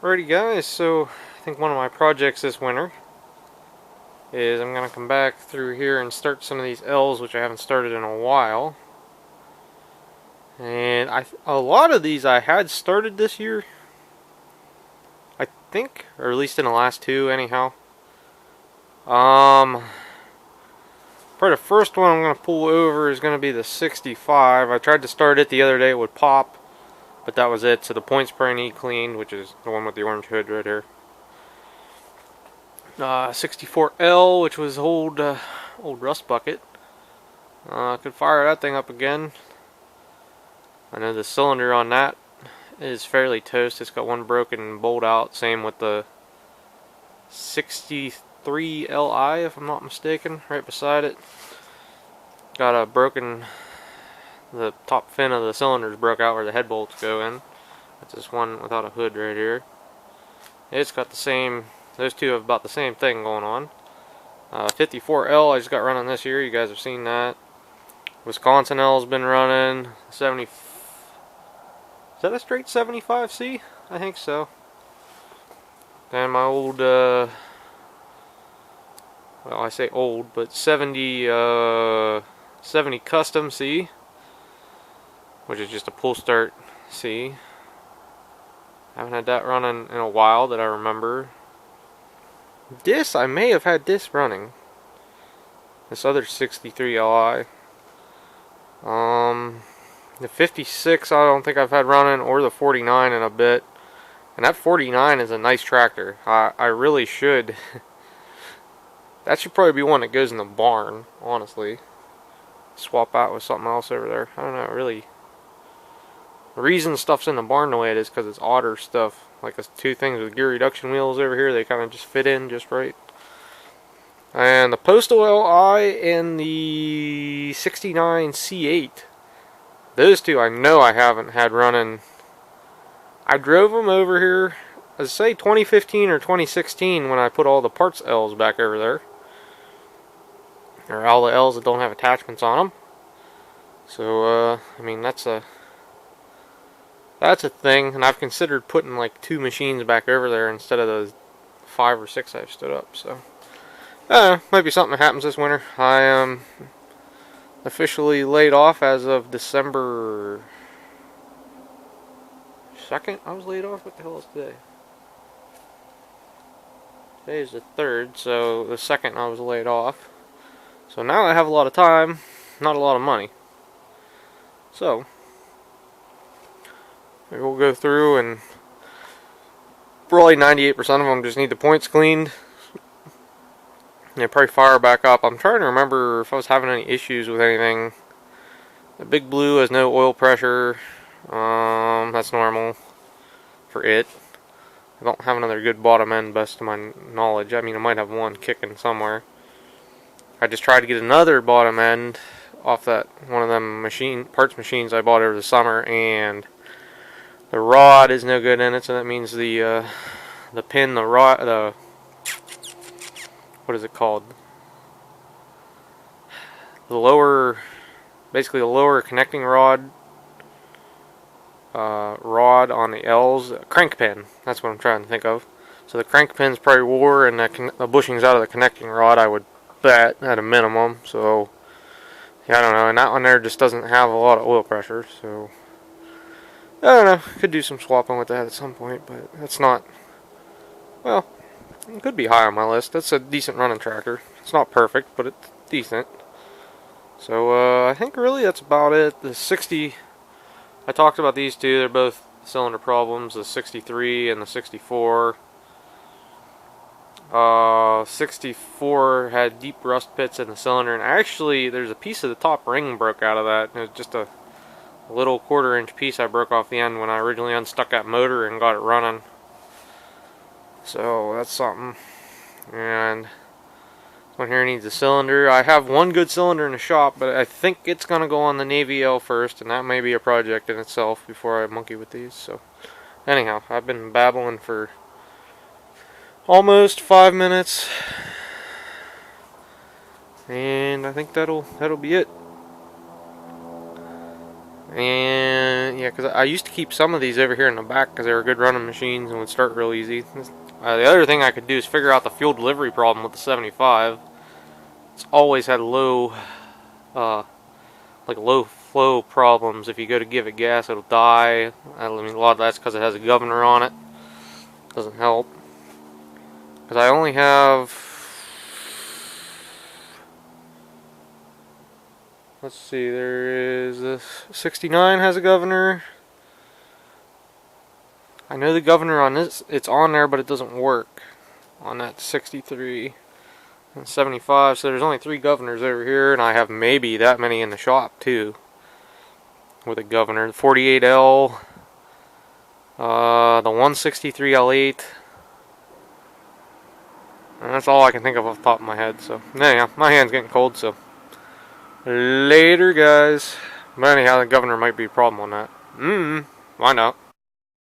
Alrighty guys, so I think one of my projects this winter is I'm going to come back through here and start some of these L's which I haven't started in a while. And a lot of these I had started this year, I think, or at least in the last two anyhow. Probably the first one I'm going to pull over is going to be the 65. I tried to start it the other day, it would pop, but that was it. So the point spray need cleaned, which is the one with the orange hood right here. 64L, which was old rust bucket. Could fire that thing up again. I know the cylinder on that is fairly toast. It's got one broken bolt out. Same with the 63Li, if I'm not mistaken, right beside it. Got a broken, the top fin of the cylinders broke out where the head bolts go in. That's this one without a hood right here. It's got the same, those two have about the same thing going on. 54L I just got running this year. You guys have seen that. Wisconsin L's been running. 70. Is that a straight 75C? I think so. Then my old, well, I say old, but 70 Custom C, which is just a pull start C. Haven't had that running in a while that I remember. This, I may have had this running. This other 63 Li. The 56 I don't think I've had running, or the 49 in a bit. And that 49 is a nice tractor. I really should. That should probably be one that goes in the barn, honestly. Swap out with something else over there. I don't know, really. The reason stuff's in the barn the way it is because it's otter stuff. Like the two things with gear reduction wheels over here, they kind of just fit in just right. And the Postal Li and the 69 C8. Those two I know I haven't had running. I drove them over here, I'd say 2015 or 2016 when I put all the parts L's back over there. Or all the L's that don't have attachments on them. So, I mean, that's a thing. And I've considered putting like two machines back over there instead of those 5 or 6 I've stood up. So, might be something that happens this winter. I am officially laid off as of December 2nd. I was laid off. What the hell is today? Today is the 3rd, so the 2nd I was laid off. So now I have a lot of time, not a lot of money. So we'll go through, and probably 98% of them just need the points cleaned. They probably fire back up. I'm trying to remember if I was having any issues with anything. The Big Blue has no oil pressure. That's normal for it. I don't have another good bottom end, best to my knowledge. I mean, I might have one kicking somewhere. I just tried to get another bottom end off that one of them parts machines I bought over the summer, and the rod is no good in it. So that means the pin, the rod, what is it called? The lower, basically the lower connecting rod on the L's, crank pin. That's what I'm trying to think of. So the crank pin's probably wore, and the bushing's out of the connecting rod, I would bet, at a minimum. So yeah, I don't know. And that one there just doesn't have a lot of oil pressure. So I don't know. Could do some swapping with that at some point, but that's not. Well, it could be high on my list. That's a decent running tractor. It's not perfect, but it's decent. So I think really that's about it. The 60, I talked about these two. They're both cylinder problems. The 63 and the 64. 64 had deep rust pits in the cylinder, and actually there's a piece of the top ring broke out of that. It was just a little 1/4 inch piece I broke off the end when I originally unstuck that motor and got it running. So that's something. And this one here needs a cylinder. I have one good cylinder in the shop, but I think it's going to go on the Navy L first, and that may be a project in itself before I monkey with these. So anyhow, I've been babbling for almost 5 minutes, and I think that'll be it. And yeah, because I used to keep some of these over here in the back because they were good running machines and would start real easy. The other thing I could do is figure out the fuel delivery problem with the 75. It's always had low, like low flow problems. If you go to give it gas, it'll die. I mean, a lot of that's because it has a governor on it. Doesn't help. Because I only have, let's see, there is this 69 has a governor. I know the governor on this, it's on there, but it doesn't work on that 63 and 75. So there's only 3 governors over here, and I have maybe that many in the shop too with a governor. The 48L, the 163 L8, and that's all I can think of off the top of my head. So anyhow, my hand's getting cold, so later guys. But anyhow, the governor might be a problem on that. Why not?